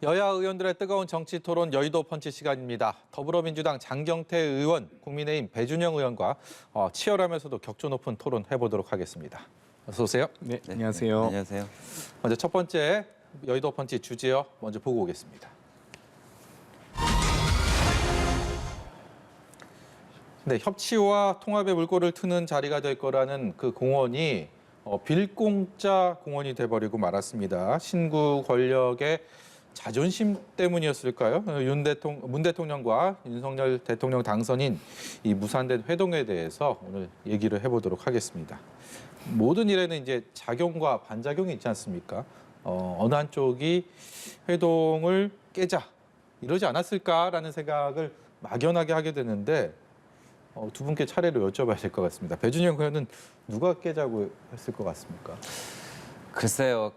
여야 의원들의 뜨거운 정치 토론 여의도 펀치 시간입니다. 더불어민주당 장경태 의원, 국민의힘 배준영 의원과 치열하면서도 격조 높은 토론 해보도록 하겠습니다. 어서 오세요. 네, 안녕하세요. 안녕하세요. 먼저 첫 번째 여의도 펀치 주제어 먼저 보고 오겠습니다. 네, 협치와 통합의 물꼬를 트는 자리가 될 거라는 그 공언이 빌공짜 공언이 돼버리고 말았습니다. 신구 권력의 자존심 때문이었을까요? 문 대통령과 윤석열 대통령 당선인 이 무산된 회동에 대해서 오늘 얘기를 해보도록 하겠습니다. 모든 일에는 이제 작용과 반작용이 있지 않습니까? 어느 한쪽이 회동을 깨자 이러지 않았을까라는 생각을 막연하게 하게 되는데 두 분께 차례로 여쭤봐야 될 것 같습니다. 배준영 의원은 누가 깨자고 했을 것 같습니까? 글쎄요,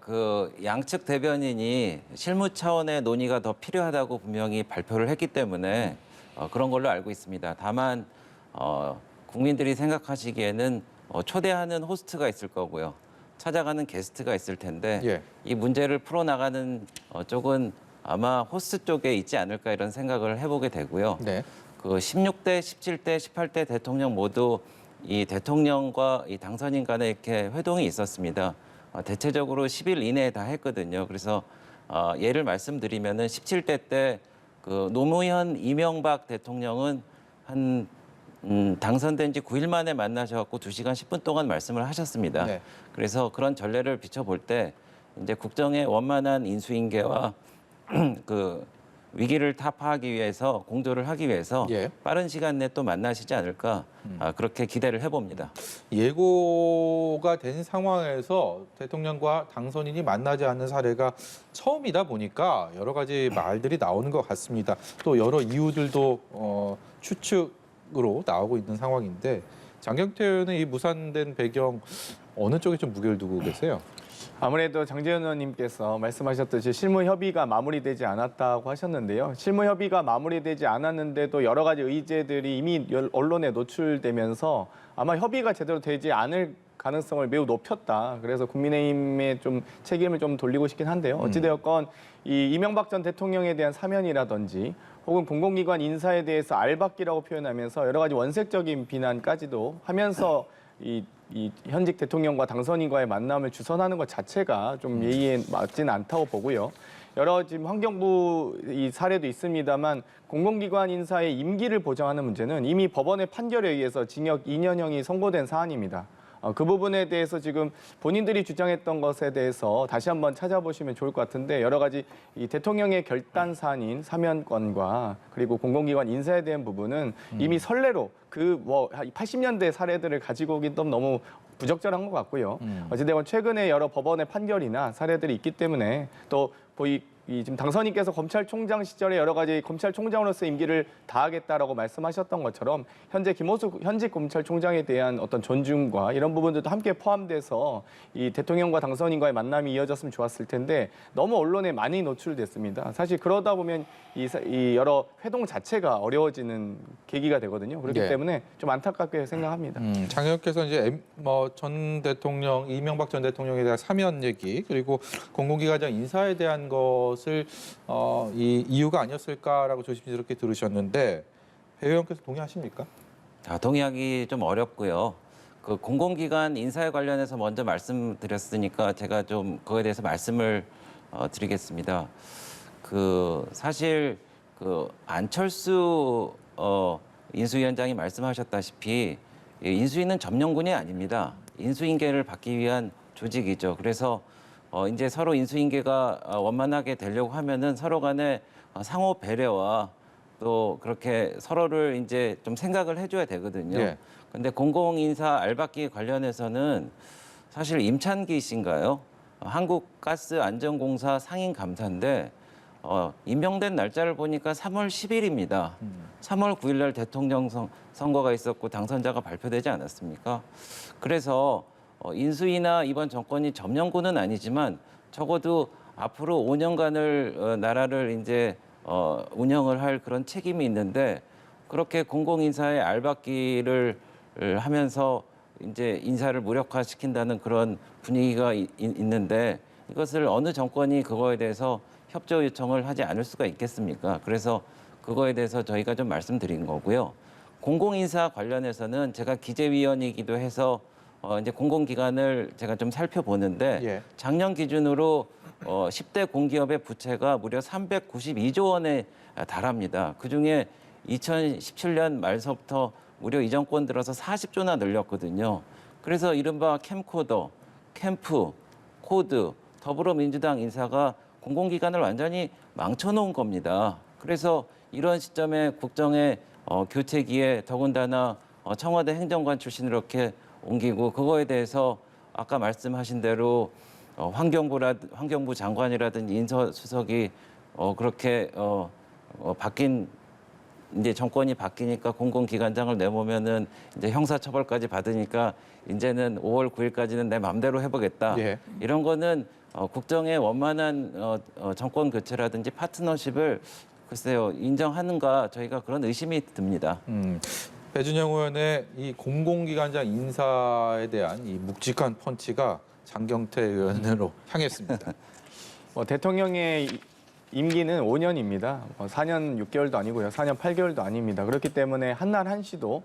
양측 대변인이 실무 차원의 논의가 더 필요하다고 분명히 발표를 했기 때문에 그런 걸로 알고 있습니다. 다만 국민들이 생각하시기에는 초대하는 호스트가 있을 거고요. 찾아가는 게스트가 있을 텐데 예. 이 문제를 풀어나가는 쪽은 아마 호스트 쪽에 있지 않을까 이런 생각을 해보게 되고요. 네. 16대, 17대, 18대 대통령 모두 이 대통령과 이 당선인 간에 이렇게 회동이 있었습니다. 대체적으로 10일 이내에 다 했거든요. 그래서 예를 말씀드리면은 17대 때 노무현, 이명박 대통령은 한 당선된 지 9일 만에 만나셔갖고 2시간 10분 동안 말씀을 하셨습니다. 네. 그래서 그런 전례를 비춰볼 때 이제 국정의 원만한 인수인계와 위기를 타파하기 위해서 공조를 하기 위해서 예. 빠른 시간 내에 또 만나시지 않을까 그렇게 기대를 해봅니다. 예고가 된 상황에서 대통령과 당선인이 만나지 않는 사례가 처음이다 보니까 여러 가지 말들이 나오는 것 같습니다. 또 여러 이유들도 추측으로 나오고 있는 상황인데 장경태 의원은 이 무산된 배경 어느 쪽에 좀 무게를 두고 계세요? 아무래도 장재현 의원님께서 말씀하셨듯이 실무 협의가 마무리되지 않았다고 하셨는데요. 실무 협의가 마무리되지 않았는데도 여러 가지 의제들이 이미 언론에 노출되면서 아마 협의가 제대로 되지 않을 가능성을 매우 높였다. 그래서 국민의힘의 좀 책임을 좀 돌리고 싶긴 한데요. 어찌되었건 이 이명박 전 대통령에 대한 사면이라든지 혹은 공공기관 인사에 대해서 알박기라고 표현하면서 여러 가지 원색적인 비난까지도 하면서 이 현직 대통령과 당선인과의 만남을 주선하는 것 자체가 좀 예의에 맞지는 않다고 보고요. 여러 지금 환경부 이 사례도 있습니다만 공공기관 인사의 임기를 보장하는 문제는 이미 법원의 판결에 의해서 징역 2년형이 선고된 사안입니다. 그 부분에 대해서 지금 본인들이 주장했던 것에 대해서 다시 한번 찾아보시면 좋을 것 같은데 여러 가지 이 대통령의 결단 사안인 사면권과 그리고 공공기관 인사에 대한 부분은 이미 선례로 80년대 사례들을 가지고 오긴 좀 너무 부적절한 것 같고요. 어찌되건 최근에 여러 법원의 판결이나 사례들이 있기 때문에 또 지금 당선인께서 검찰총장 시절에 여러 가지 검찰총장으로서 임기를 다하겠다라고 말씀하셨던 것처럼 현재 김호수 현직 검찰총장에 대한 어떤 존중과 이런 부분들도 함께 포함돼서 이 대통령과 당선인과의 만남이 이어졌으면 좋았을 텐데 너무 언론에 많이 노출됐습니다. 사실 그러다 보면 이 여러 회동 자체가 어려워지는 계기가 되거든요. 그렇기 네. 때문에 좀 안타깝게 생각합니다. 장 의원께서 이제 전 대통령 이명박 전 대통령에 대한 사면 얘기 그리고 공공기관장 인사에 대한 것을 이 이유가 아니었을까라고 조심스럽게 들으셨는데 배 의원께서 동의하십니까? 동의하기 좀 어렵고요. 공공기관 인사에 관련해서 먼저 말씀드렸으니까 제가 좀 그거에 대해서 말씀을 드리겠습니다. 사실 안철수 인수위원장이 말씀하셨다시피 인수위는 점령군이 아닙니다. 인수인계를 받기 위한 조직이죠. 그래서 이제 서로 인수인계가 원만하게 되려고 하면은 서로 간에 상호 배려와 또 그렇게 서로를 이제 좀 생각을 해줘야 되거든요. 예. 근데 공공인사 알박기 관련해서는 사실 임찬기 씨인가요? 한국가스안전공사 상임감사인데 임명된 날짜를 보니까 3월 10일입니다. 3월 9일 날 대통령 선거가 있었고 당선자가 발표되지 않았습니까? 그래서 인수위나 이번 정권이 점령군은 아니지만 적어도 앞으로 5년간을 나라를 이제 운영을 할 그런 책임이 있는데 그렇게 공공인사의 알박기를 하면서 이제 인사를 무력화시킨다는 그런 분위기가 있는데 이것을 어느 정권이 그거에 대해서 협조 요청을 하지 않을 수가 있겠습니까? 그래서 그거에 대해서 저희가 좀 말씀드린 거고요. 공공인사 관련해서는 제가 기재위원이기도 해서 이제 공공기관을 제가 좀 살펴보는데 예. 작년 기준으로 10대 공기업의 부채가 무려 392조 원에 달합니다. 그중에 2017년 말서부터 무려 이 정권 들어서 40조나 늘렸거든요. 그래서 이른바 캠코더, 캠프, 코드, 더불어민주당 인사가 공공기관을 완전히 망쳐놓은 겁니다. 그래서 이런 시점에 국정의 교체기에 더군다나 청와대 행정관 출신으로 이렇게 옮기고 그거에 대해서 아까 말씀하신 대로 환경부 장관이라든지 인사수석이 그렇게 바뀐 이제 정권이 바뀌니까 공공기관장을 내보면은 이제 형사처벌까지 받으니까 이제는 5월 9일까지는 내 마음대로 해보겠다. 예. 이런 거는 국정의 원만한 정권 교체라든지 파트너십을 글쎄요 인정하는가 저희가 그런 의심이 듭니다. 배준영 의원의 이 공공기관장 인사에 대한 이 묵직한 펀치가 장경태 의원으로 향했습니다. 대통령의 임기는 5년입니다. 4년 6개월도 아니고요. 4년 8개월도 아닙니다. 그렇기 때문에 한날 한시도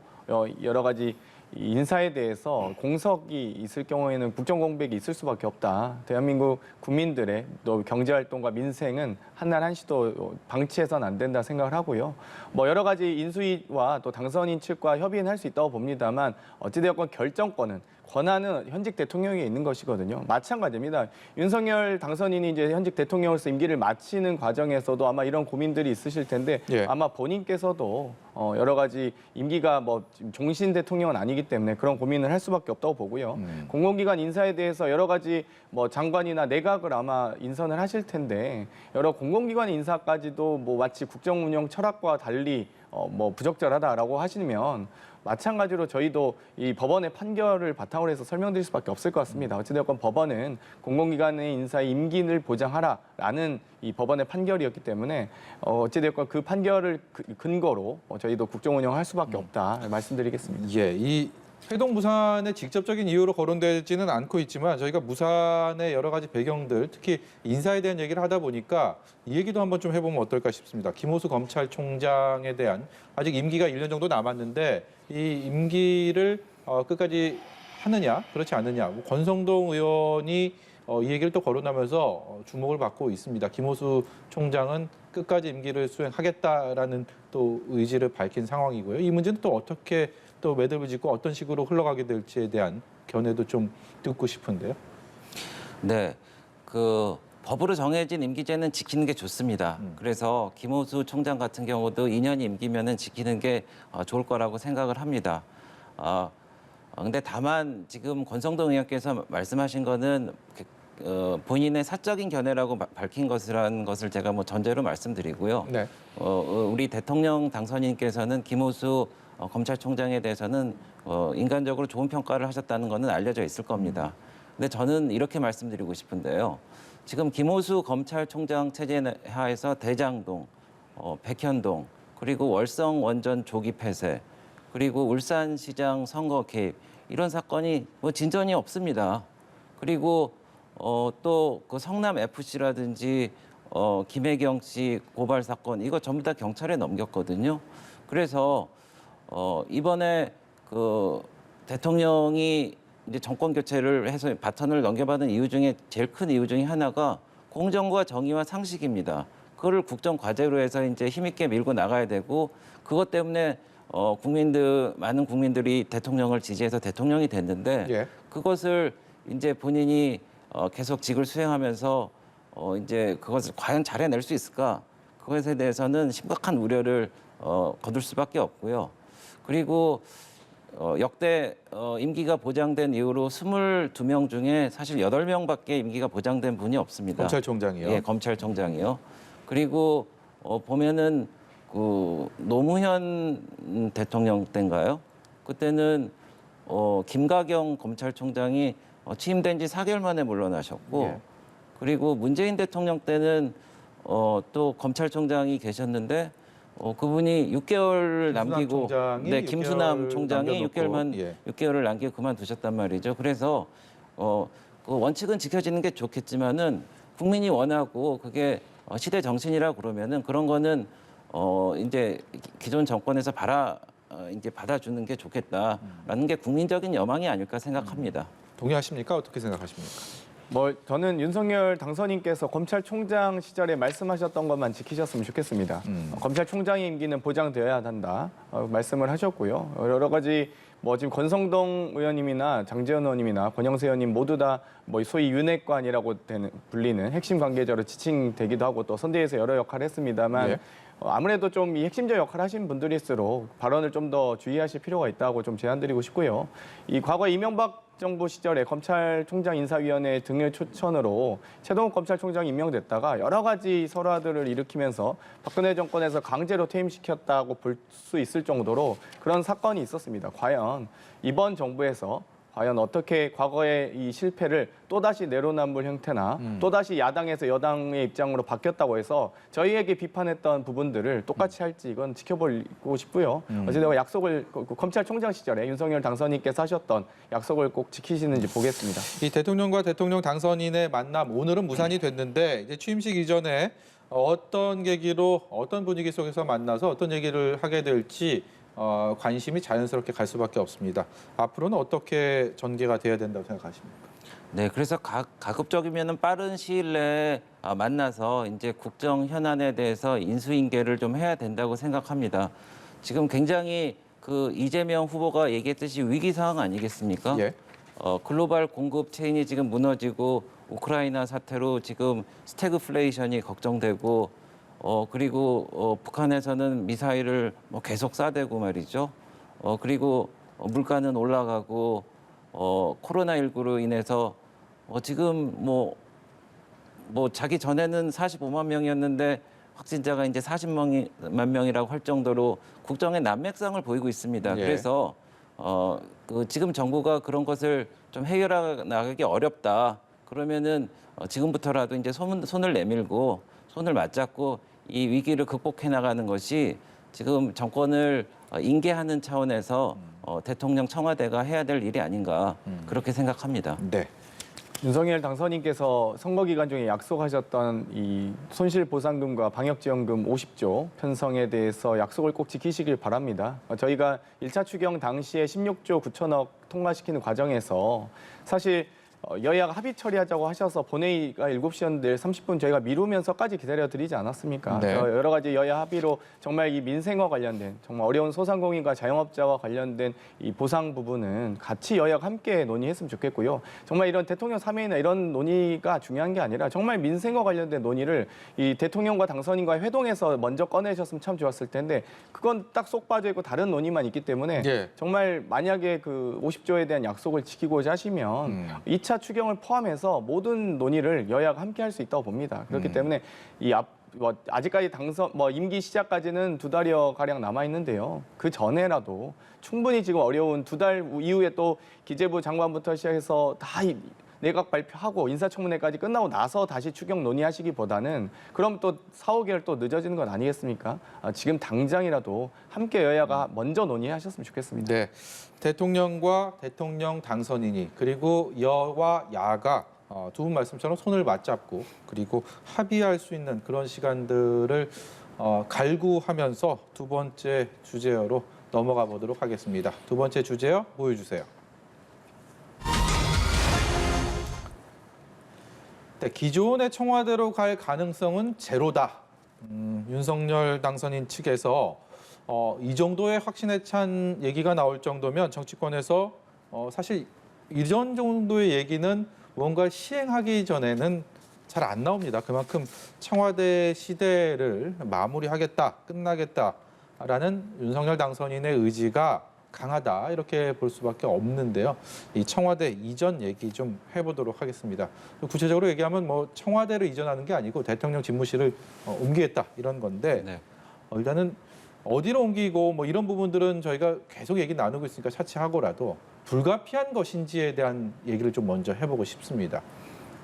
여러 가지 인사에 대해서 공석이 있을 경우에는 국정공백이 있을 수밖에 없다. 대한민국 국민들의 또 경제활동과 민생은 한날 한시도 방치해서는 안 된다 생각을 하고요. 여러 가지 인수위와 또 당선인 측과 협의는 할 수 있다고 봅니다만 어찌되었건 결정권은 권한은 현직 대통령에 있는 것이거든요. 마찬가지입니다. 윤석열 당선인이 이제 현직 대통령으로서 임기를 마치는 과정에서도 아마 이런 고민들이 있으실 텐데 예. 아마 본인께서도 여러 가지 임기가 종신 대통령은 아니기 때문에 그런 고민을 할 수밖에 없다고 보고요. 공공기관 인사에 대해서 여러 가지 장관이나 내각을 아마 인선을 하실 텐데 여러 공공기관 인사까지도 마치 국정 운영 철학과 달리 부적절하다라고 하시면 마찬가지로 저희도 이 법원의 판결을 바탕으로 해서 설명드릴 수밖에 없을 것 같습니다. 어찌되었건 법원은 공공기관의 인사의 임기를 보장하라라는 이 법원의 판결이었기 때문에 어찌되었건 그 판결을 근거로 저희도 국정 운영할 수밖에 없다 말씀드리겠습니다. 예, 이 회동 무산의 직접적인 이유로 거론되지는 않고 있지만 저희가 무산의 여러 가지 배경들, 특히 인사에 대한 얘기를 하다 보니까 이 얘기도 한번 좀 해보면 어떨까 싶습니다. 김호수 검찰총장에 대한 아직 임기가 1년 정도 남았는데 이 임기를 끝까지 하느냐, 그렇지 않느냐. 권성동 의원이 이 얘기를 또 거론하면서 주목을 받고 있습니다. 김호수 총장은 끝까지 임기를 수행하겠다라는 또 의지를 밝힌 상황이고요. 이 문제는 또 어떻게 또 매듭을 짓고 어떤 식으로 흘러가게 될지에 대한 견해도 좀 듣고 싶은데요. 네, 법으로 정해진 임기제는 지키는 게 좋습니다. 그래서 김호수 총장 같은 경우도 2년 임기면은 지키는 게 좋을 거라고 생각을 합니다. 근데 다만 지금 권성동 의원께서 말씀하신 거는 본인의 사적인 견해라고 밝힌 것이라는 것을 제가 전제로 말씀드리고요. 네. 우리 대통령 당선인께서는 김호수 검찰총장에 대해서는 인간적으로 좋은 평가를 하셨다는 것은 알려져 있을 겁니다. 근데 저는 이렇게 말씀드리고 싶은데요. 지금 김호수 검찰총장 체제 하에서 대장동, 백현동, 그리고 월성 원전 조기 폐쇄, 그리고 울산시장 선거 개입 이런 사건이 진전이 없습니다. 그리고 또 그 성남 FC라든지 김혜경 씨 고발 사건 이거 전부 다 경찰에 넘겼거든요. 그래서 이번에 대통령이 이제 정권 교체를 해서 바턴을 넘겨받은 이유 중에 제일 큰 이유 중에 하나가 공정과 정의와 상식입니다. 그거를 국정 과제로 해서 이제 힘있게 밀고 나가야 되고 그것 때문에 많은 국민들이 대통령을 지지해서 대통령이 됐는데 예. 그것을 이제 본인이 계속 직을 수행하면서 이제 그것을 과연 잘 해낼 수 있을까? 그것에 대해서는 심각한 우려를 거둘 수밖에 없고요. 그리고 역대 임기가 보장된 이후로 22명 중에 사실 8명밖에 임기가 보장된 분이 없습니다. 검찰총장이요. 예, 검찰총장이요. 그리고 보면은 노무현 대통령 때인가요? 그때는 김가경 검찰총장이 취임된 지 4개월 만에 물러나셨고 예. 그리고 문재인 대통령 때는 또 검찰총장이 계셨는데 그분이 6개월 남기고 총장이 네, 김수남 6개월 총장이 남겨놓고, 6개월을 남기고 그만두셨단 말이죠. 그래서 그 원칙은 지켜지는 게 좋겠지만은 국민이 원하고 그게 시대 정신이라 그러면은 그런 거는 이제 기존 정권에서 이제 받아주는 게 좋겠다라는 게 국민적인 여망이 아닐까 생각합니다. 동의하십니까? 어떻게 생각하십니까? 뭐 저는 윤석열 당선인께서 검찰총장 시절에 말씀하셨던 것만 지키셨으면 좋겠습니다. 검찰총장의 임기는 보장되어야 한다 말씀을 하셨고요. 여러 가지 뭐 지금 권성동 의원님이나 장제원 의원님이나 권영세 의원님 모두 다 뭐 소위 윤핵관이라고 불리는 핵심 관계자로 지칭되기도 하고 또 선대위에서 여러 역할을 했습니다만 네. 아무래도 좀 이 핵심적 역할을 하신 분들일수록 발언을 좀 더 주의하실 필요가 있다고 좀 제안드리고 싶고요. 이 과거 이명박 정부 시절에 검찰총장 인사위원회 등을 초천으로 최동욱 검찰총장이 임명됐다가 여러 가지 설화들을 일으키면서 박근혜 정권에서 강제로 퇴임시켰다고 볼 수 있을 정도로 그런 사건이 있었습니다. 과연 이번 정부에서 과연 어떻게 과거의 이 실패를 또다시 내로남불 형태나 또다시 야당에서 여당의 입장으로 바뀌었다고 해서 저희에게 비판했던 부분들을 똑같이 할지 이건 지켜보고 싶고요. 어쨌든 약속을 검찰총장 시절에 윤석열 당선인께서 하셨던 약속을 꼭 지키시는지 보겠습니다. 이 대통령과 대통령 당선인의 만남 오늘은 무산이 됐는데 이제 취임식 이전에 어떤 계기로 어떤 분위기 속에서 만나서 어떤 얘기를 하게 될지 관심이 자연스럽게 갈 수밖에 없습니다. 앞으로는 어떻게 전개가 돼야 된다고 생각하십니까? 네, 그래서 가급적이면은 빠른 시일 내에 만나서 이제 국정 현안에 대해서 인수인계를 좀 해야 된다고 생각합니다. 지금 굉장히 그 이재명 후보가 얘기했듯이 위기 상황 아니겠습니까? 예. 글로벌 공급 체인이 지금 무너지고 우크라이나 사태로 지금 스태그플레이션이 걱정되고 그리고 북한에서는 미사일을 뭐 계속 쏴대고 말이죠. 그리고 물가는 올라가고 코로나19로 인해서 지금 뭐 자기 전에는 45만 명이었는데 확진자가 이제 40만 명이라고 할 정도로 국정의 난맥상을 보이고 있습니다. 예. 그래서 지금 정부가 그런 것을 좀 해결해 나가기 어렵다. 그러면은 지금부터라도 이제 손을 내밀고 손을 맞잡고 이 위기를 극복해 나가는 것이 지금 정권을 인계하는 차원에서 대통령 청와대가 해야 될 일이 아닌가 그렇게 생각합니다. 네. 윤석열 당선인께서 선거 기간 중에 약속하셨던 이 손실보상금과 방역지원금 50조 편성에 대해서 약속을 꼭 지키시길 바랍니다. 저희가 1차 추경 당시에 16조 9천억 통과시키는 과정에서 사실 여야가 합의 처리하자고 하셔서 본회의가 7시였는데 30분 저희가 미루면서까지 기다려드리지 않았습니까? 네. 여러 가지 여야 합의로 정말 이 민생과 관련된 정말 어려운 소상공인과 자영업자와 관련된 이 보상 부분은 같이 여야가 함께 논의했으면 좋겠고요. 정말 이런 대통령 사면이나 이런 논의가 중요한 게 아니라 정말 민생과 관련된 논의를 이 대통령과 당선인과의 회동에서 먼저 꺼내셨으면 참 좋았을 텐데 그건 딱 쏙 빠져 있고 다른 논의만 있기 때문에 예. 정말 만약에 그 50조에 대한 약속을 지키고자 하시면 2차 추경을 포함해서 모든 논의를 여야가 함께 할 수 있다고 봅니다. 그렇기 때문에 아직까지 임기 시작까지는 2달여 가량 남아 있는데요. 그 전에라도 충분히 지금 어려운 2달 이후에 또 기재부 장관부터 시작해서 다 내각 발표하고 인사청문회까지 끝나고 나서 다시 추경 논의하시기보다는 그럼 또 4, 5개월 또 늦어지는 건 아니겠습니까? 지금 당장이라도 함께 여야가 먼저 논의하셨으면 좋겠습니다. 네. 대통령과 대통령 당선인이 그리고 여와 야가 두 분 말씀처럼 손을 맞잡고 그리고 합의할 수 있는 그런 시간들을 갈구하면서 두 번째 주제어로 넘어가 보도록 하겠습니다. 두 번째 주제어 보여주세요. 네, 기존의 청와대로 갈 가능성은 제로다. 윤석열 당선인 측에서 이 정도의 확신에 찬 얘기가 나올 정도면 정치권에서 사실 이런 정도의 얘기는 뭔가 시행하기 전에는 잘 안 나옵니다. 그만큼 청와대 시대를 마무리하겠다, 끝나겠다라는 윤석열 당선인의 의지가 강하다 이렇게 볼 수밖에 없는데요. 이 청와대 이전 얘기 좀 해보도록 하겠습니다. 구체적으로 얘기하면 뭐 청와대를 이전하는 게 아니고 대통령 집무실을 옮기겠다 이런 건데 네. 일단은 어디로 옮기고 뭐 이런 부분들은 저희가 계속 얘기 나누고 있으니까 차치하고라도 불가피한 것인지에 대한 얘기를 좀 먼저 해보고 싶습니다.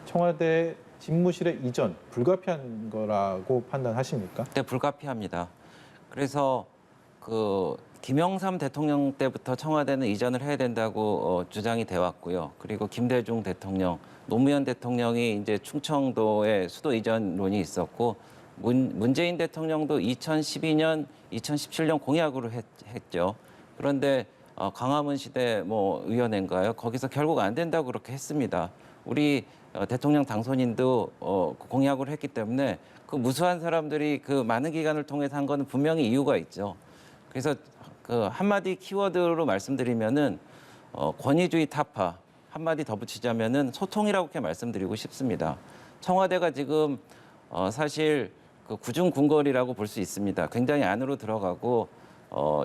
청와대 집무실의 이전 불가피한 거라고 판단하십니까? 네, 불가피합니다. 그래서 김영삼 대통령 때부터 청와대는 이전을 해야 된다고 주장이 돼 왔고요. 그리고 김대중 대통령, 노무현 대통령이 이제 충청도에 수도 이전론이 있었고 문재인 대통령도 2012년, 2017년 공약으로 했죠. 그런데 광화문 시대 위원회인가요? 거기서 결국 안 된다고 그렇게 했습니다. 우리 대통령 당선인도 공약을 했기 때문에 그 무수한 사람들이 그 많은 기간을 통해서 한 거는 분명히 이유가 있죠. 그래서 그 한마디 키워드로 말씀드리면은 권위주의 타파, 한마디 더 붙이자면은 소통이라고 이렇게 말씀드리고 싶습니다. 청와대가 지금 사실 그 구중 궁궐이라고 볼 수 있습니다. 굉장히 안으로 들어가고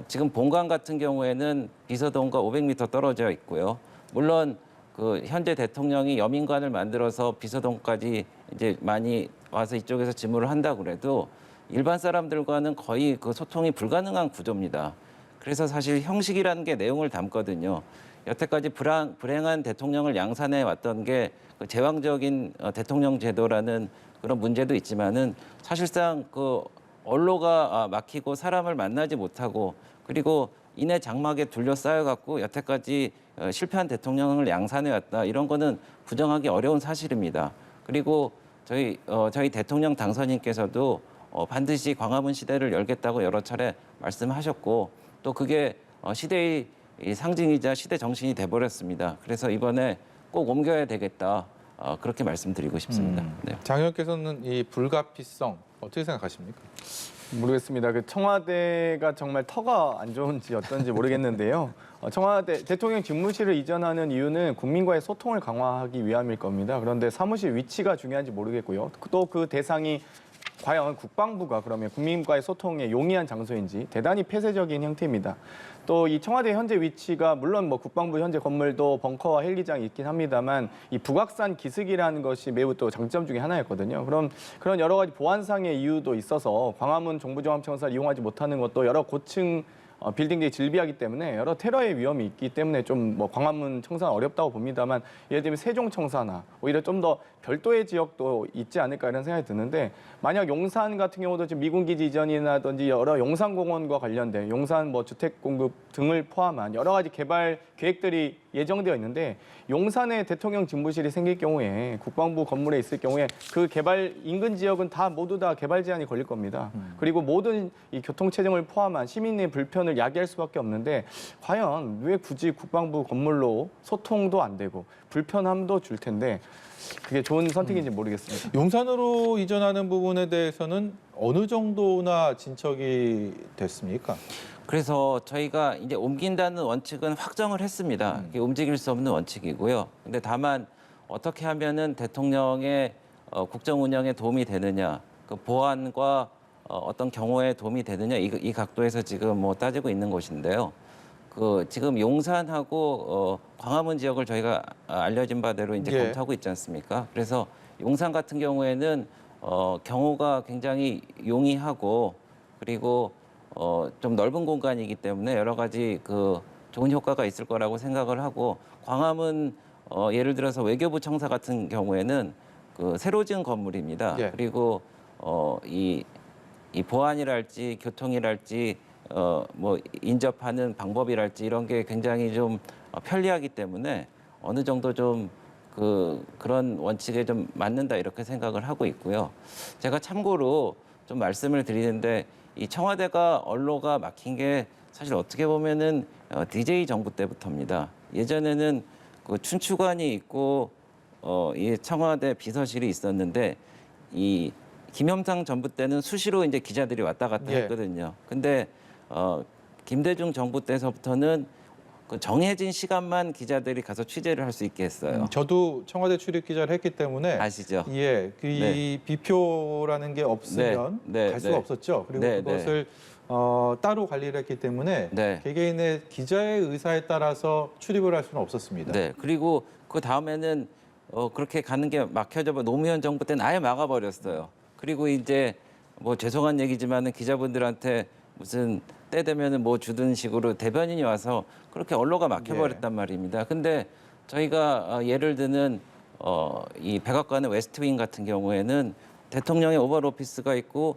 지금 본관 같은 경우에는 비서동과 500m 떨어져 있고요. 물론 그 현재 대통령이 여민관을 만들어서 비서동까지 이제 많이 와서 이쪽에서 직무를 한다고 그래도 일반 사람들과는 거의 그 소통이 불가능한 구조입니다. 그래서 사실 형식이라는 게 내용을 담거든요. 여태까지 불행한 대통령을 양산해 왔던 게 그 제왕적인 대통령 제도라는 그런 문제도 있지만은 사실상 그 언로가 막히고 사람을 만나지 못하고 그리고 인해 장막에 둘러싸여 갖고 여태까지 실패한 대통령을 양산해 왔다. 이런 거는 부정하기 어려운 사실입니다. 그리고 저희 대통령 당선인께서도 반드시 광화문 시대를 열겠다고 여러 차례 말씀하셨고 또 그게 시대의 상징이자 시대 정신이 돼버렸습니다. 그래서 이번에 꼭 옮겨야 되겠다. 그렇게 말씀드리고 싶습니다. 네. 장 의원께서는 이 불가피성 어떻게 생각하십니까? 모르겠습니다. 그 청와대가 정말 터가 안 좋은지 어떤지 모르겠는데요. 청와대 대통령 집무실을 이전하는 이유는 국민과의 소통을 강화하기 위함일 겁니다. 그런데 사무실 위치가 중요한지 모르겠고요. 또 그 대상이 과연 국방부가 그러면 국민과의 소통에 용이한 장소인지 대단히 폐쇄적인 형태입니다. 또 이 청와대 현재 위치가 물론 국방부 현재 건물도 벙커와 헬기장이 있긴 합니다만 이 북악산 기슭이라는 것이 매우 또 장점 중에 하나였거든요. 그런 여러 가지 보안상의 이유도 있어서 광화문 정부종합청사를 이용하지 못하는 것도 여러 고층 빌딩들이 질비하기 때문에 여러 테러의 위험이 있기 때문에 좀 광화문 청사는 어렵다고 봅니다만 예를 들면 세종 청사나 오히려 좀 더 별도의 지역도 있지 않을까 이런 생각이 드는데 만약 용산 같은 경우도 지금 미군기지 이전이라든지 여러 용산공원과 관련된 용산 주택 공급 등을 포함한 여러 가지 개발 계획들이 예정되어 있는데 용산에 대통령 집무실이 생길 경우에 국방부 건물에 있을 경우에 그 개발 인근 지역은 모두 다 개발 제한이 걸릴 겁니다. 그리고 모든 이 교통체증을 포함한 시민의 불편을 야기할 수밖에 없는데 과연 왜 굳이 국방부 건물로 소통도 안 되고 불편함도 줄 텐데 그게 좋은 선택인지 모르겠습니다. 용산으로 이전하는 부분에 대해서는 어느 정도나 진척이 됐습니까? 그래서 저희가 이제 옮긴다는 원칙은 확정을 했습니다. 이게 움직일 수 없는 원칙이고요. 근데 다만 어떻게 하면은 대통령의 국정 운영에 도움이 되느냐, 그 보안과 어떤 경우에 도움이 되느냐 이 각도에서 지금 따지고 있는 것인데요. 그 지금 용산하고 광화문 지역을 저희가 알려진 바대로 이제 예. 검토하고 있지 않습니까? 그래서 용산 같은 경우에는 경호가 굉장히 용이하고 그리고 좀 넓은 공간이기 때문에 여러 가지 그 좋은 효과가 있을 거라고 생각을 하고 광화문 예를 들어서 외교부 청사 같은 경우에는 그 새로 지은 건물입니다. 예. 그리고 이 보안이랄지 교통이랄지 인접하는 방법이랄지 이런 게 굉장히 좀 편리하기 때문에 어느 정도 좀 그런 원칙에 좀 맞는다 이렇게 생각을 하고 있고요. 제가 참고로 좀 말씀을 드리는데 이 청와대가 언로가 막힌 게 사실 어떻게 보면은 DJ 정부 때부터입니다. 예전에는 그 춘추관이 있고 이 청와대 비서실이 있었는데 이 김영삼 정부 때는 수시로 이제 기자들이 왔다 갔다 예. 했거든요. 근데 김대중 정부 때서부터는 그 정해진 시간만 기자들이 가서 취재를 할 수 있게 했어요. 저도 청와대 출입 기자를 했기 때문에 아시죠? 예, 이 비표라는 게 없으면 갈 수가 없었죠. 그리고 그것을 따로 관리를 했기 때문에 개개인의 기자의 의사에 따라서 출입을 할 수는 없었습니다. 네. 그리고 그 다음에는 그렇게 가는 게 막혀져 노무현 정부 때는 아예 막아버렸어요. 그리고 이제 죄송한 얘기지만은 기자분들한테 무슨 때 되면은 주던 식으로 대변인이 와서 그렇게 언로가 막혀버렸단 말입니다. 근데 저희가 예를 드는 이 백악관의 웨스트윙 같은 경우에는 대통령의 오val 오피스가 있고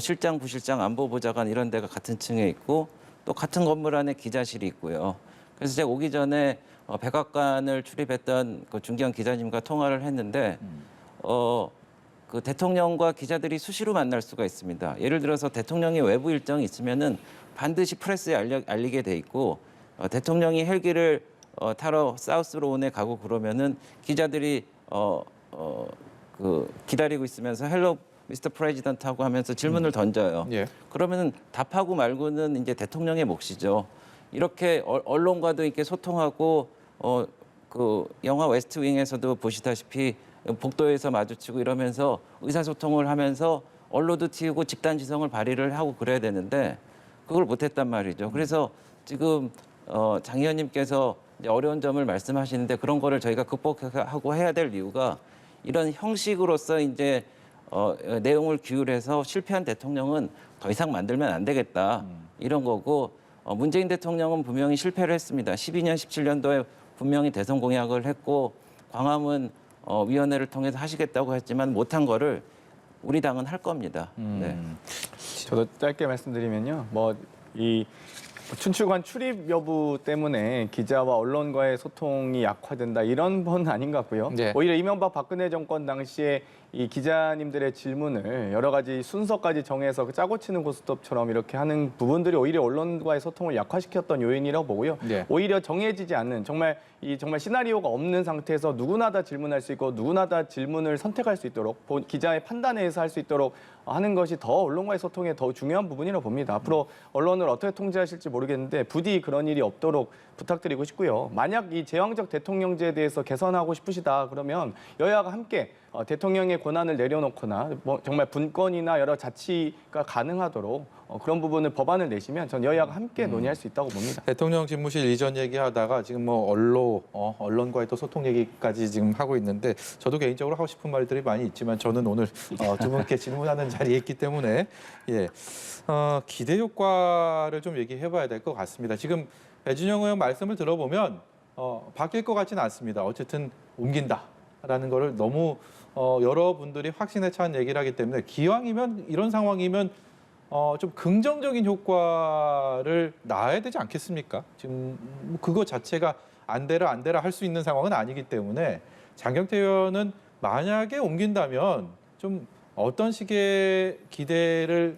실장, 부실장, 안보보좌관 이런 데가 같은 층에 있고 또 같은 건물 안에 기자실이 있고요. 그래서 제가 오기 전에 백악관을 출입했던 그 중경 기자님과 통화를 했는데 그 대통령과 기자들이 수시로 만날 수가 있습니다. 예를 들어서 대통령이 외부 일정이 있으면은 반드시 프레스에 알리게 돼 있고 대통령이 헬기를 타러 사우스 로운에 가고 그러면은 기자들이 그 기다리고 있으면서 헬로 미스터 프레지던트 하고 하면서 질문을 던져요. 예. 그러면은 답하고 말고는 이제 대통령의 몫이죠. 이렇게 언론과도 이렇게 소통하고 그 영화 웨스트 윙에서도 보시다시피 복도에서 마주치고 이러면서 의사소통을 하면서 언론도 튀우고 집단지성을 발휘를 하고 그래야 되는데 그걸 못했단 말이죠. 그래서 지금 장 의원님께서 이제 어려운 점을 말씀하시는데 그런 거를 저희가 극복하고 해야 될 이유가 이런 형식으로서 이제 내용을 규율해서 실패한 대통령은 더 이상 만들면 안 되겠다 이런 거고 문재인 대통령은 분명히 실패를 했습니다. 12년, 17년도에 분명히 대선 공약을 했고 광화문 위원회를 통해서 하시겠다고 했지만 못한 거를 우리 당은 할 겁니다. 네. 저도 짧게 말씀드리면요. 이 춘추관 출입 여부 때문에 기자와 언론과의 소통이 약화된다 이런 건 아닌 것 같고요. 네. 오히려 이명박 박근혜 정권 당시에 이 기자님들의 질문을 여러 가지 순서까지 정해서 짜고 치는 고스톱처럼 이렇게 하는 부분들이 오히려 언론과의 소통을 약화시켰던 요인이라고 보고요. 네. 오히려 정해지지 않는 정말 시나리오가 없는 상태에서 누구나 다 질문할 수 있고 누구나 다 질문을 선택할 수 있도록 기자의 판단에 의해서 할 수 있도록 하는 것이 더 언론과의 소통에 더 중요한 부분이라고 봅니다. 앞으로 언론을 어떻게 통제하실지 모르겠는데 부디 그런 일이 없도록 부탁드리고 싶고요. 만약 이 제왕적 대통령제에 대해서 개선하고 싶으시다 그러면 여야가 함께 대통령의 권한을 내려놓거나 정말 분권이나 여러 자치가 가능하도록 그런 부분을 법안을 내시면 전 여야가 함께 논의할 수 있다고 봅니다. 대통령 집무실 이전 얘기하다가 지금 언론과의 또 소통 얘기까지 지금 하고 있는데 저도 개인적으로 하고 싶은 말들이 많이 있지만 저는 오늘 두 분께 질문하는 자리에 있기 때문에 기대 효과를 좀 얘기해봐야 될 것 같습니다. 지금 배준영 의원 말씀을 들어보면 바뀔 것 같지는 않습니다. 어쨌든 옮긴다라는 거를 너무 여러분들이 확신에 찬 얘기를 하기 때문에 기왕이면 이런 상황이면 좀 긍정적인 효과를 낳아야 되지 않겠습니까? 지금 그거 자체가 안 되라 할 수 있는 상황은 아니기 때문에 장경태 의원은 만약에 옮긴다면 좀 어떤 식의 기대를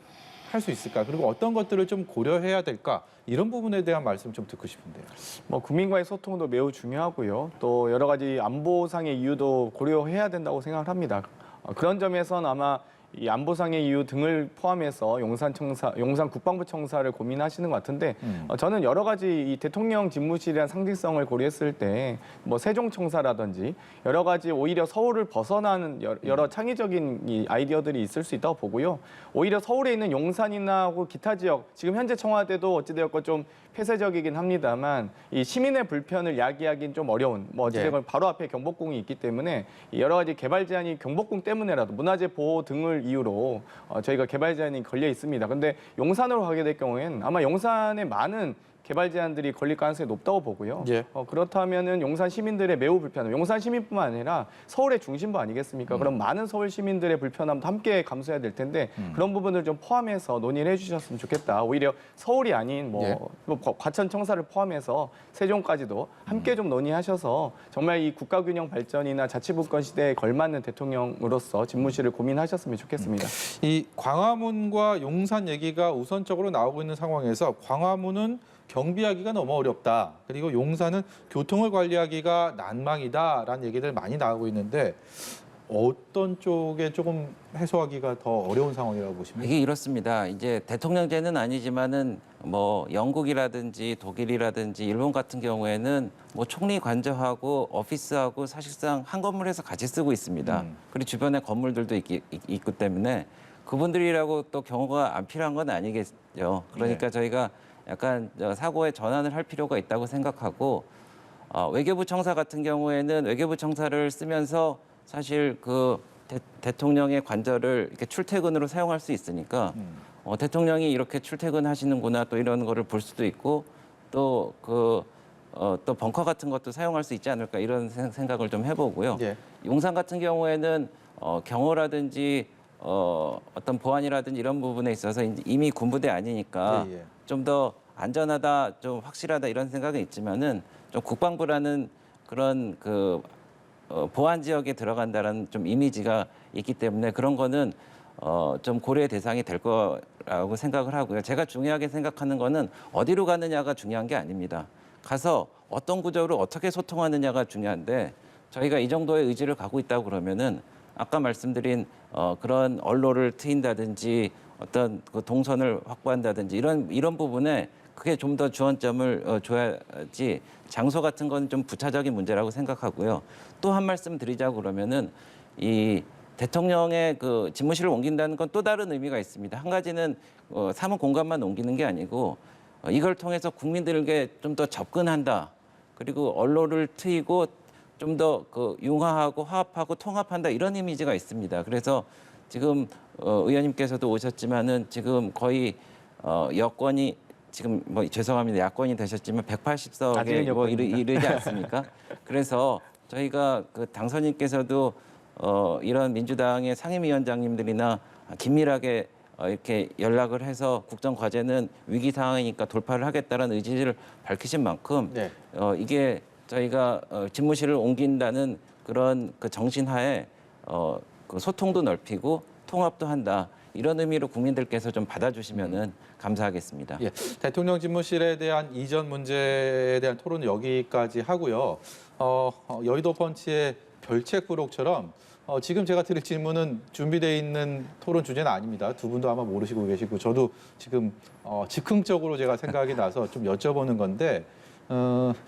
할 수 있을까? 그리고 어떤 것들을 좀 고려해야 될까? 이런 부분에 대한 말씀 좀 듣고 싶은데요. 국민과의 소통도 매우 중요하고요. 또 여러 가지 안보상의 이유도 고려해야 된다고 생각을 합니다. 그런 점에서는 아마 이 안보상의 이유 등을 포함해서 용산 국방부 청사를 고민하시는 것 같은데 저는 여러 가지 이 대통령 집무실이란 상징성을 고려했을 때 세종청사라든지 여러 가지 오히려 서울을 벗어나는 여러 창의적인 이 아이디어들이 있을 수 있다고 보고요. 오히려 서울에 있는 용산이나 기타 지역 지금 현재 청와대도 어찌되었건 좀 폐쇄적이긴 합니다만 이 시민의 불편을 야기하기는 좀 어려운 어찌되건 바로 앞에 경복궁이 있기 때문에 여러 가지 개발 제한이 경복궁 때문에라도 문화재 보호 등을 이유로 저희가 개발 제한이 걸려 있습니다. 근데 용산으로 가게 될 경우에는 아마 용산에 많은 개발 제한들이 걸릴 가능성이 높다고 보고요. 그렇다면은 용산 시민들의 매우 불편함, 용산 시민뿐만 아니라 서울의 중심부 아니겠습니까? 그럼 많은 서울 시민들의 불편함도 함께 감수해야 될 텐데 그런 부분을 좀 포함해서 논의를 해주셨으면 좋겠다. 오히려 서울이 아닌 과천 청사를 포함해서 세종까지도 함께 좀 논의하셔서 정말 이 국가균형 발전이나 자치분권 시대에 걸맞는 대통령으로서 집무실을 고민하셨으면 좋겠습니다. 이 광화문과 용산 얘기가 우선적으로 나오고 있는 상황에서 광화문은 경비하기가 너무 어렵다. 그리고 용산은 교통을 관리하기가 난망이다라는 얘기들 많이 나오고 있는데 어떤 쪽에 조금 해소하기가 더 어려운 상황이라고 보십니까? 이게 이렇습니다. 이제 대통령제는 아니지만은 영국이라든지 독일이라든지 일본 같은 경우에는 총리 관저하고 오피스하고 사실상 한 건물에서 같이 쓰고 있습니다. 그리고 주변에 건물들도 있기 때문에 그분들이라고 또 경호가 안 필요한 건 아니겠죠. 그러니까 저희가 약간 사고의 전환을 할 필요가 있다고 생각하고 외교부 청사 같은 경우에는 외교부 청사를 쓰면서 사실 그 대통령의 관저를 이렇게 출퇴근으로 사용할 수 있으니까 대통령이 이렇게 출퇴근하시는구나 또 이런 거를 볼 수도 있고 또 또 벙커 같은 것도 사용할 수 있지 않을까 이런 생각을 좀 해보고요. 용산 같은 경우에는 경호라든지 어떤 보안이라든지 이런 부분에 있어서 이미 군부대 아니니까 좀 더 안전하다, 좀 확실하다 이런 생각은 있지만은 좀 국방부라는 그런 그 보안 지역에 들어간다라는 좀 이미지가 있기 때문에 그런 거는 좀 고려의 대상이 될 거라고 생각을 하고요. 제가 중요하게 생각하는 거는 어디로 가느냐가 중요한 게 아닙니다. 가서 어떤 구조로 어떻게 소통하느냐가 중요한데 저희가 이 정도의 의지를 갖고 있다고 그러면은 아까 말씀드린 그런 언로를 트인다든지 어떤 그 동선을 확보한다든지 이런 부분에 그게 좀 더 주안점을 줘야지 장소 같은 건 좀 부차적인 문제라고 생각하고요. 또 한 말씀 드리자고 그러면은 이 대통령의 그 집무실을 옮긴다는 건 또 다른 의미가 있습니다. 한 가지는 사무 공간만 옮기는 게 아니고 이걸 통해서 국민들에게 좀 더 접근한다. 그리고 언로를 트이고 좀 더 그 융화하고 화합하고 통합한다 이런 이미지가 있습니다. 그래서 지금 의원님께서도 오셨지만은 지금 거의 여권이 지금 뭐 죄송합니다. 야권이 되셨지만 180석에 뭐 이르지 않습니까? 그래서 저희가 그 당선인께서도 이런 민주당의 상임위원장님들이나 긴밀하게 이렇게 연락을 해서 국정 과제는 위기 상황이니까 돌파를 하겠다는 의지를 밝히신 만큼 네. 이게 저희가 집무실을 옮긴다는 그런 그 정신하에 그 소통도 넓히고 통합도 한다. 이런 의미로 국민들께서 좀 받아주시면은 감사하겠습니다. 예, 대통령 집무실에 대한 이전 문제에 대한 토론은 여기까지 하고요. 여의도 펀치의 별책 부록처럼 지금 제가 드릴 질문은 준비되어 있는 토론 주제는 아닙니다. 두 분도 아마 모르시고 계시고 저도 지금 즉흥적으로 제가 생각이 나서 좀 여쭤보는 건데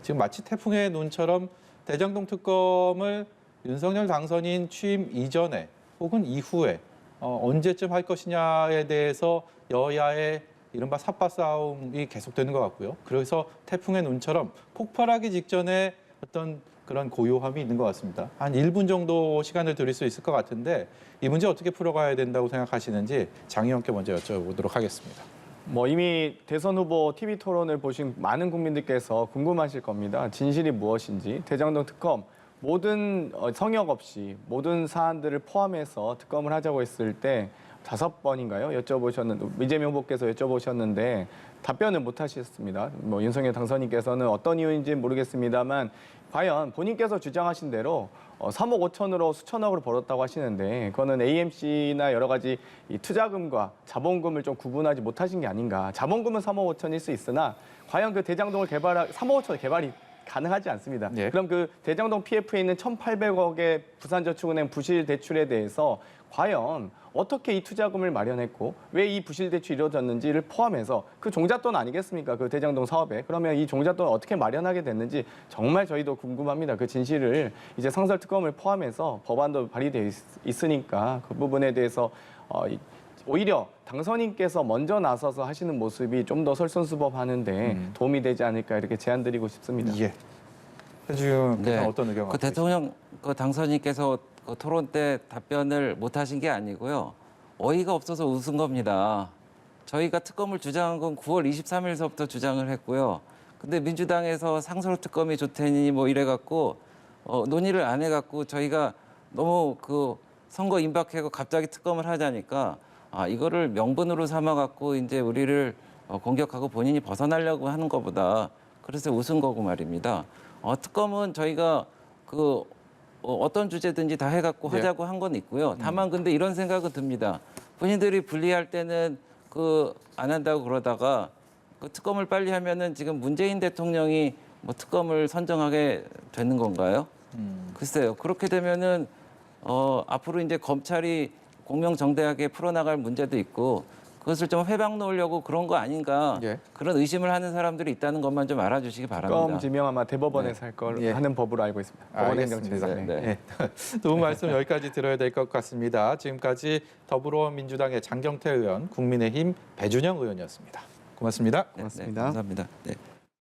지금 마치 태풍의 눈처럼 대장동 특검을 윤석열 당선인 취임 이전에 혹은 이후에 언제쯤 할 것이냐에 대해서 여야의 이른바 삽바 싸움이 계속되는 것 같고요. 그래서 태풍의 눈처럼 폭발하기 직전에 어떤 그런 고요함이 있는 것 같습니다. 한 1분 정도 시간을 드릴 수 있을 것 같은데 이 문제 어떻게 풀어가야 된다고 생각하시는지 장 의원께 먼저 여쭤보도록 하겠습니다. 뭐 이미 대선 후보 TV 토론을 보신 많은 국민들께서 궁금하실 겁니다. 진실이 무엇인지, 대장동 특검 모든 성역 없이 모든 사안들을 포함해서 특검을 하자고 했을 때 5번인가요? 여쭤보셨는데 이재명 후보께서 여쭤보셨는데 답변을 못 하셨습니다. 뭐 윤석열 당선인께서는 어떤 이유인지는 모르겠습니다만 과연 본인께서 주장하신 대로 3억 5천으로 수천억을 벌었다고 하시는데 그거는 AMC나 여러 가지 이 투자금과 자본금을 좀 구분하지 못하신 게 아닌가. 자본금은 3억 5천일 수 있으나 과연 그 대장동을 3억 5천 개발이 가능하지 않습니다. 네. 그럼 그 대장동 PF에 있는 1,800억의 부산저축은행 부실 대출에 대해서 과연 어떻게 이 투자금을 마련했고 왜 이 부실 대출이 이루어졌는지를 포함해서 그 종잣돈 아니겠습니까? 그 대장동 사업에. 그러면 이 종잣돈을 어떻게 마련하게 됐는지 정말 저희도 궁금합니다. 그 진실을 이제 상설특검을 포함해서 법안도 발의되어 있으니까 그 부분에 대해서 오히려 당선인께서 먼저 나서서 하시는 모습이 좀 더 솔선수범하는데 도움이 되지 않을까 이렇게 제안드리고 싶습니다. 예. 지금 네. 어떤 의견 그 갖고 대통령 그 당선인께서 그 토론 때 답변을 못 하신 게 아니고요. 어이가 없어서 웃은 겁니다. 저희가 특검을 주장한 건 9월 23일서부터 주장을 했고요. 근데 민주당에서 상설 특검이 좋다니 뭐 이래 갖고 논의를 안 해 갖고 저희가 너무 그 선거 임박하고 갑자기 특검을 하자니까 이거를 명분으로 삼아 갖고 이제 우리를 공격하고 본인이 벗어나려고 하는 것보다 그래서 웃은 거고 말입니다. 특검은 저희가 그 어떤 주제든지 다 해갖고 네. 하자고 한 건 있고요. 다만 근데 이런 생각은 듭니다. 본인들이 분리할 때는 그 안 한다고 그러다가 그 특검을 빨리 하면은 지금 문재인 대통령이 뭐 특검을 선정하게 되는 건가요? 글쎄요. 그렇게 되면은 앞으로 이제 검찰이 공명정대하게 풀어나갈 문제도 있고 그것을 좀 회방 놓으려고 그런 거 아닌가 예. 그런 의심을 하는 사람들이 있다는 것만 좀 알아주시기 바랍니다. 특검 지명 아마 대법원에서 할 걸 예. 하는 법으로 알고 있습니다. 법원 알겠습니다. 행정처에서. 네. 예. 두 분 말씀 여기까지 들어야 될 것 같습니다. 지금까지 더불어민주당의 장경태 의원, 국민의힘 배준영 의원이었습니다. 고맙습니다. 네, 고맙습니다. 감사합니다. 네.